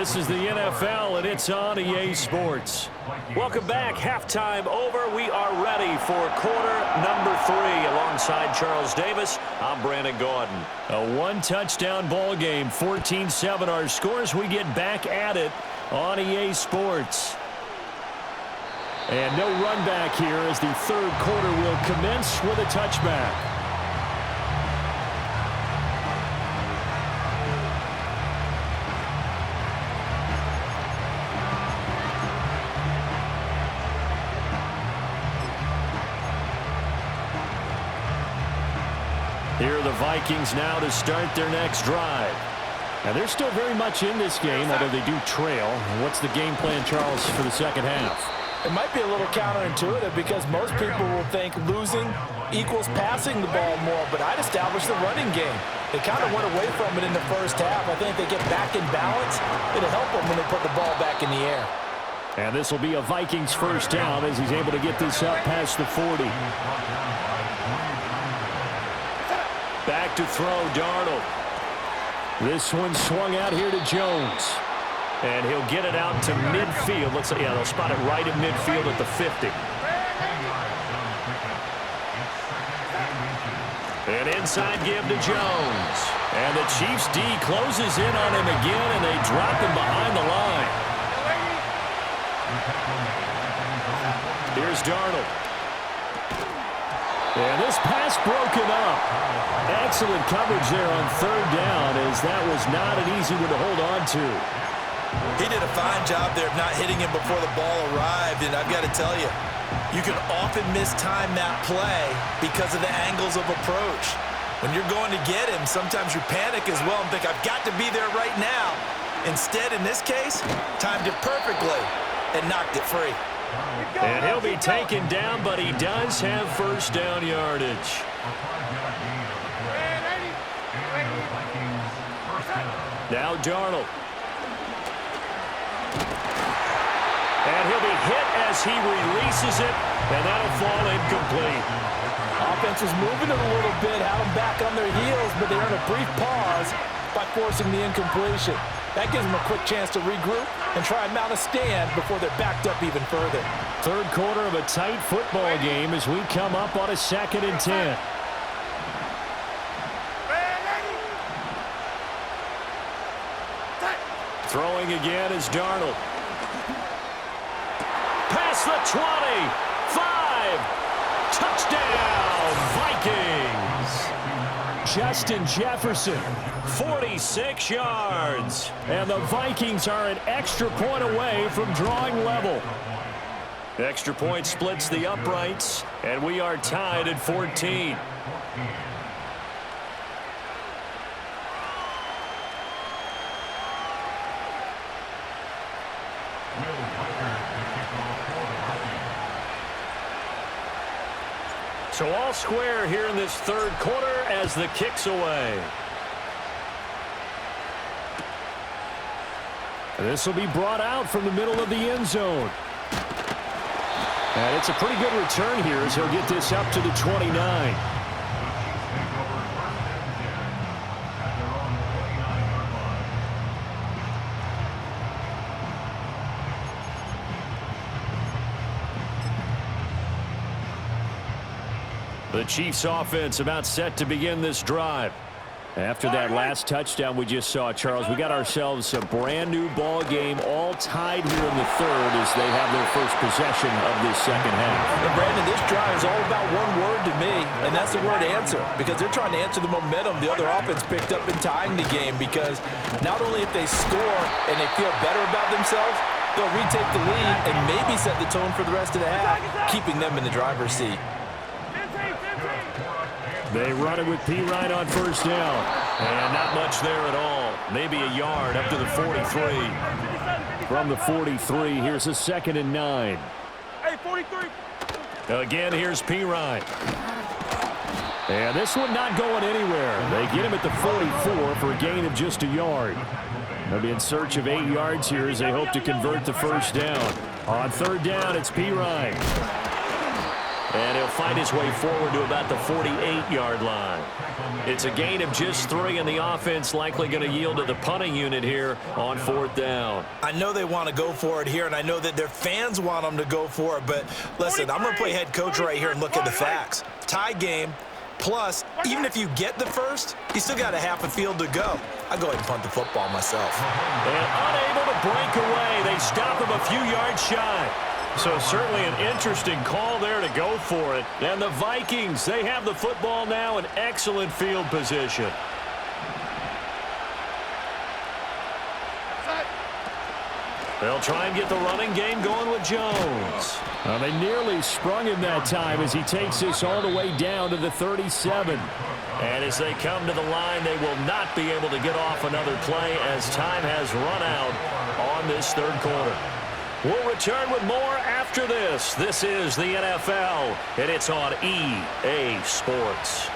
This is the NFL, and it's on EA Sports. Welcome back. Halftime over. We are ready for quarter number 3. Alongside Charles Davis, I'm Brandon Gaudin. A one-touchdown ball game, 14-7 our scores. We get back at it on EA Sports. And no run back here as the third quarter will commence with a touchback. Here are the Vikings now to start their next drive. And they're still very much in this game, although they do trail. What's the game plan, Charles, for the second half? It might be a little counterintuitive because most people will think losing equals passing the ball more, but I'd establish the running game. They kind of went away from it in the first half. I think if they get back in balance, it'll help them when they put the ball back in the air. And this will be a Vikings first down as he's able to get this up past the 40. Back to throw, Darnold. This one swung out here to Jones. And he'll get it out to midfield. Looks like, yeah, they'll spot it right at midfield at the 50. An inside give to Jones. And the Chiefs D closes in on him again, and they drop him behind the line. Here's Darnold. And this pass broken up. Excellent coverage there on third down, as that was not an easy one to hold on to. He did a fine job there of not hitting him before the ball arrived, and I've got to tell you, you can often mistime that play because of the angles of approach. When you're going to get him, sometimes you panic as well and think, I've got to be there right now. Instead, in this case, timed it perfectly and knocked it free. And he'll be taken down, but he does have first down yardage. Now Darnold. And he'll be hit as he releases it, and that'll fall incomplete. Offense was moving it a little bit, had them back on their heels, but they earned a brief pause by forcing the incompletion. That gives them a quick chance to regroup and try and mount a stand before they're backed up even further. Third quarter of a tight football game as we come up on a 2nd and 10. Throwing again is Darnold. Past the 20. 5. Touchdown, Vikings. Justin Jefferson, 46 yards. And the Vikings are an extra point away from drawing level. Extra point splits the uprights, and we are tied at 14. So all square here in this third quarter as the kick's away. This will be brought out from the middle of the end zone. And it's a pretty good return here as he'll get this up to the 29. The Chiefs offense about set to begin this drive. After that last touchdown we just saw, Charles, we got ourselves a brand new ball game, all tied here in the third as they have their first possession of this second half. And Brandon, this drive is all about one word to me, and that's the word answer, because they're trying to answer the momentum the other offense picked up in tying the game, because not only if they score and they feel better about themselves, they'll retake the lead and maybe set the tone for the rest of the half, keeping them in the driver's seat. They run it with P. Ryan on first down. And not much there at all. Maybe a yard up to the 43. From the 43, here's a 2nd and 9. Hey, 43. Again, here's P. Ryan. And this one not going anywhere. They get him at the 44 for a gain of just a yard. They'll be in search of 8 yards here as they hope to convert the first down. On third down, it's P. Ryan. And he'll fight his way forward to about the 48-yard line. It's a gain of just 3, and the offense likely going to yield to the punting unit here on 4th down. I know they want to go for it here, and I know that their fans want them to go for it, but listen, I'm going to play head coach right here and look at the facts. Tie game, plus, even if you get the first, you still got a half a field to go. I go ahead and punt the football myself. And unable to break away. They stop him a few yards shy. So certainly an interesting call there to go for it. And the Vikings, they have the football now in excellent field position. They'll try and get the running game going with Jones. Well, they nearly sprung him that time as he takes this all the way down to the 37. And as they come to the line, they will not be able to get off another play as time has run out on this 3rd quarter. We'll return with more after this. This is the NFL, and it's on EA Sports.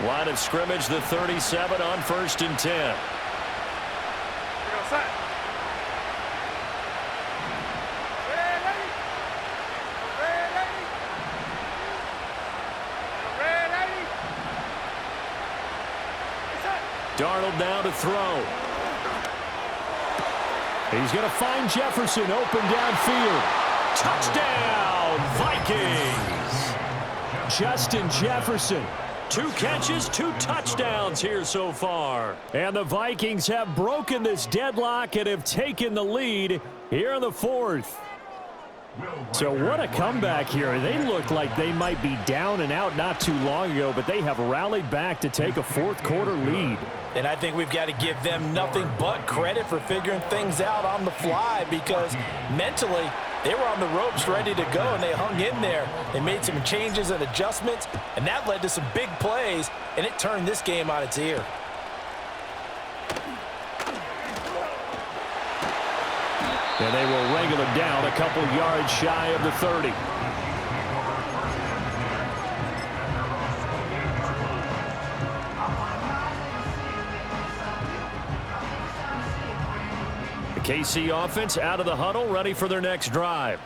Line of scrimmage, the 37 on 1st and 10. Darnold now to throw. He's going to find Jefferson open downfield. Touchdown, Vikings! Justin Jefferson. 2 catches, 2 touchdowns here so far. And the Vikings have broken this deadlock and have taken the lead here in the 4th. So what a comeback here. They looked like they might be down and out not too long ago, but they have rallied back to take a 4th quarter lead. And I think we've got to give them nothing but credit for figuring things out on the fly, because mentally they were on the ropes ready to go, and they hung in there. They made some changes and adjustments, and that led to some big plays, and it turned this game on its ear. And they will wrangle him down a couple yards shy of the 30. KC offense out of the huddle, ready for their next drive.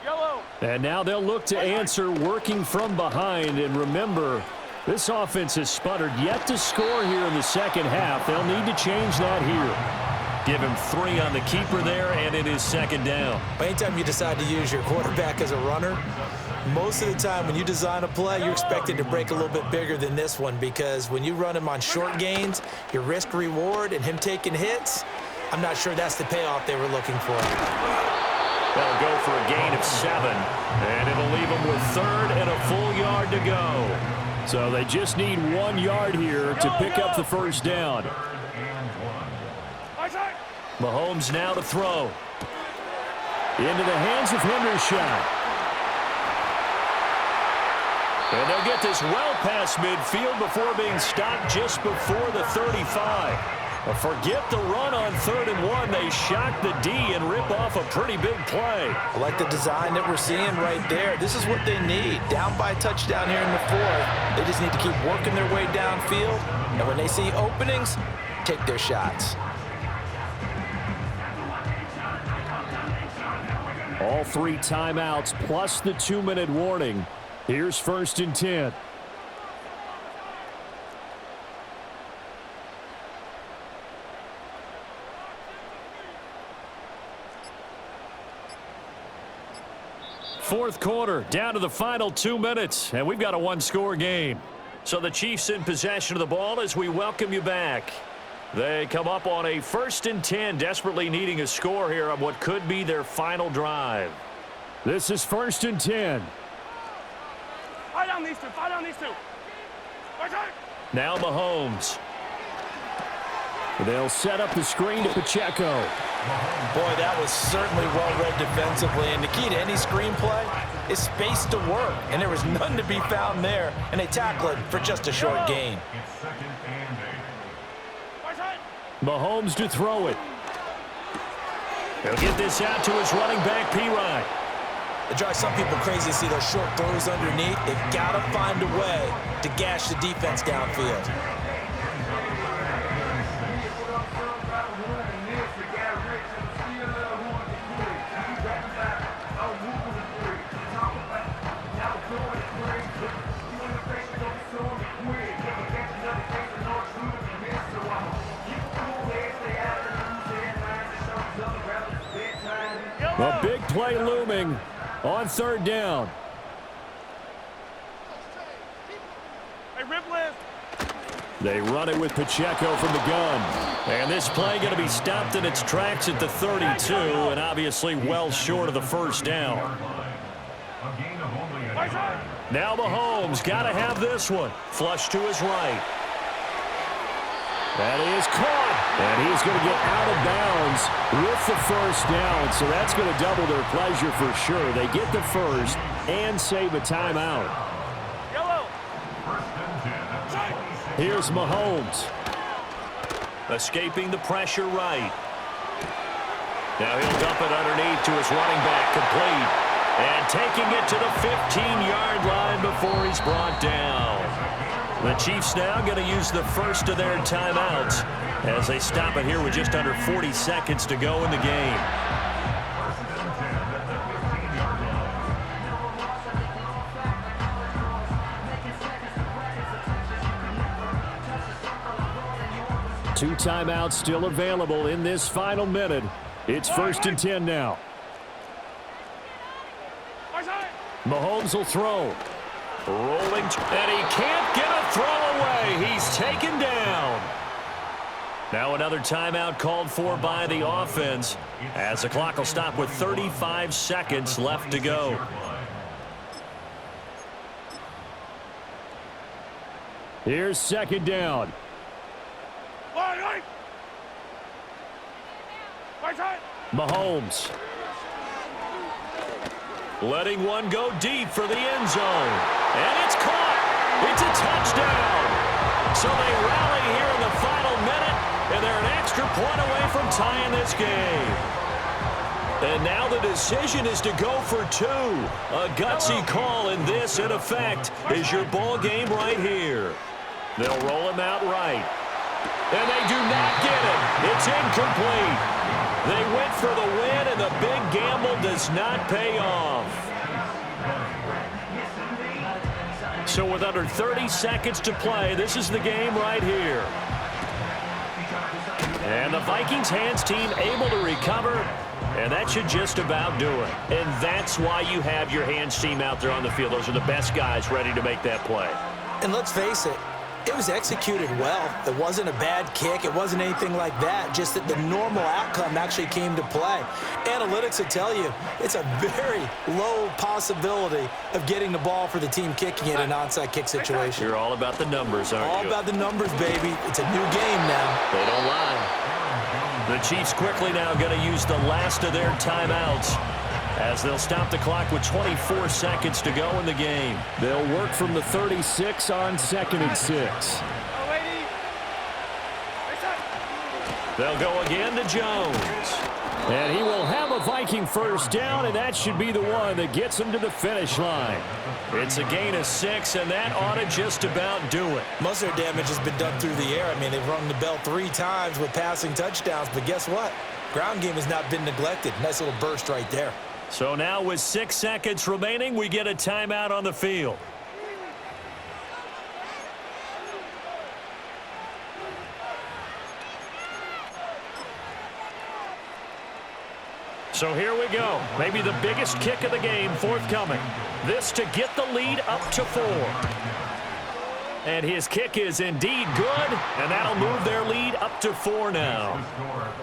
And now they'll look to answer working from behind. And remember, this offense has sputtered yet to score here in the 2nd half. They'll need to change that here. Give him 3 on the keeper there, and it is 2nd down. Anytime you decide to use your quarterback as a runner, most of the time when you design a play, you're expected to break a little bit bigger than this one, because when you run him on short gains, your risk reward and him taking hits, I'm not sure that's the payoff they were looking for. They'll go for a gain of 7, and it'll leave them with 3rd and a full yard to go. So they just need 1 yard here to pick up the 1st down. Mahomes now to throw. Into the hands of Hendershot. And they'll get this well past midfield before being stopped just before the 35. Forget the run on 3rd and 1. They shock the D and rip off a pretty big play. I like the design that we're seeing right there. This is what they need. Down by a touchdown here in the 4th. They just need to keep working their way downfield. And when they see openings, take their shots. All 3 timeouts plus the 2-minute warning. Here's 1st and 10. Fourth quarter, down to the final 2 minutes, and we've got a 1-score game. So the Chiefs in possession of the ball as we welcome you back. They come up on a 1st and 10, desperately needing a score here on what could be their final drive. This is 1st and 10. Fight on these two. Fight on these two. Now Mahomes. They'll set up the screen to Pacheco. Boy, that was certainly well-read defensively. And the key to any screenplay is space to work. And there was none to be found there. And they tackle it for just a short gain. Mahomes to throw it. He'll get this out to his running back, P-Ryan. It drives some people crazy to see those short throws underneath. They've got to find a way to gash the defense downfield. A big play looming on third down. Hey, rip lift. They run it with Pacheco from the gun. And this play going to be stopped in its tracks at the 32, and obviously well short of the first down. Now Mahomes got to have this one. Flush to his right. That is caught. And he's going to get out of bounds with the first down. So that's going to double their pleasure for sure. They get the first and save a timeout. Yellow. Here's Mahomes. Escaping the pressure right. Now he'll dump it underneath to his running back, complete. And taking it to the 15-yard line before he's brought down. The Chiefs now going to use the first of their timeouts as they stop it here with just under 40 seconds to go in the game. Two timeouts still available in this final minute. It's 1st and 10 now. Mahomes will throw. Rolling, and he can't get a throw away. He's taken down. Now another timeout called for by the offense as the clock will stop with 35 seconds left to go. Here's second down. Mahomes. Letting one go deep for the end zone. And it's caught. It's a touchdown. So they rally here in the final minute, and they're an extra point away from tying this game. And now the decision is to go for two. A gutsy call, and this, in effect, is your ball game right here. They'll roll him out right. And they do not get it. It's incomplete. They went for the win, and the big gamble does not pay off. So with under 30 seconds to play, this is the game right here. And the Vikings hands team able to recover, and that should just about do it. And that's why you have your hands team out there on the field. Those are the best guys ready to make that play. And let's face it, it was executed well. It wasn't a bad kick. It wasn't anything like that. Just that the normal outcome actually came to play. Analytics will tell you it's a very low possibility of getting the ball for the team kicking in an onside kick situation. You're all about the numbers, aren't you? All about the numbers, baby. It's a new game now. They don't lie. The Chiefs quickly now going to use the last of their timeouts as they'll stop the clock with 24 seconds to go in the game. They'll work from the 36 on 2nd and 6. They'll go again to Jones. And he will have a Viking first down, and that should be the one that gets him to the finish line. It's a gain of 6, and that ought to just about do it. Most of their damage has been done through the air. I mean, they've rung the bell 3 times with passing touchdowns, but guess what? Ground game has not been neglected. Nice little burst right there. So now with 6 seconds remaining, we get a timeout on the field. So here we go. Maybe the biggest kick of the game forthcoming. This to get the lead up to 4. And his kick is indeed good, and that'll move their lead up to 4 now.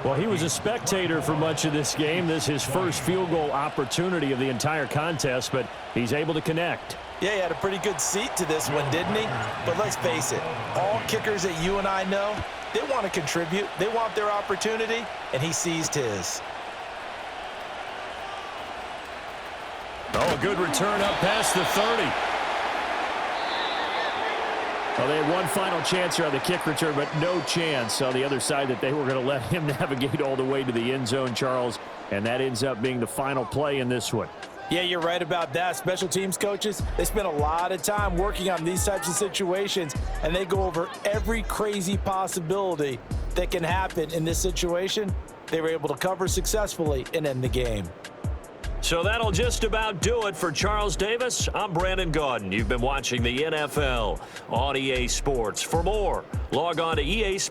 Well, he was a spectator for much of this game. This is his first field goal opportunity of the entire contest, but he's able to connect. Yeah, he had a pretty good seat to this one, didn't he? But let's face it, all kickers that you and I know, they want to contribute. They want their opportunity, and he seized his. Oh, a good return up past the 30. Well, they had one final chance here on the kick return, but no chance on the other side that they were going to let him navigate all the way to the end zone, Charles, and that ends up being the final play in this one. Yeah, you're right about that. Special teams coaches, they spend a lot of time working on these types of situations, and they go over every crazy possibility that can happen in this situation. They were able to cover successfully and end the game. So that'll just about do it for Charles Davis. I'm Brandon Gaudin. You've been watching the NFL on EA Sports. For more, log on to EA Sports.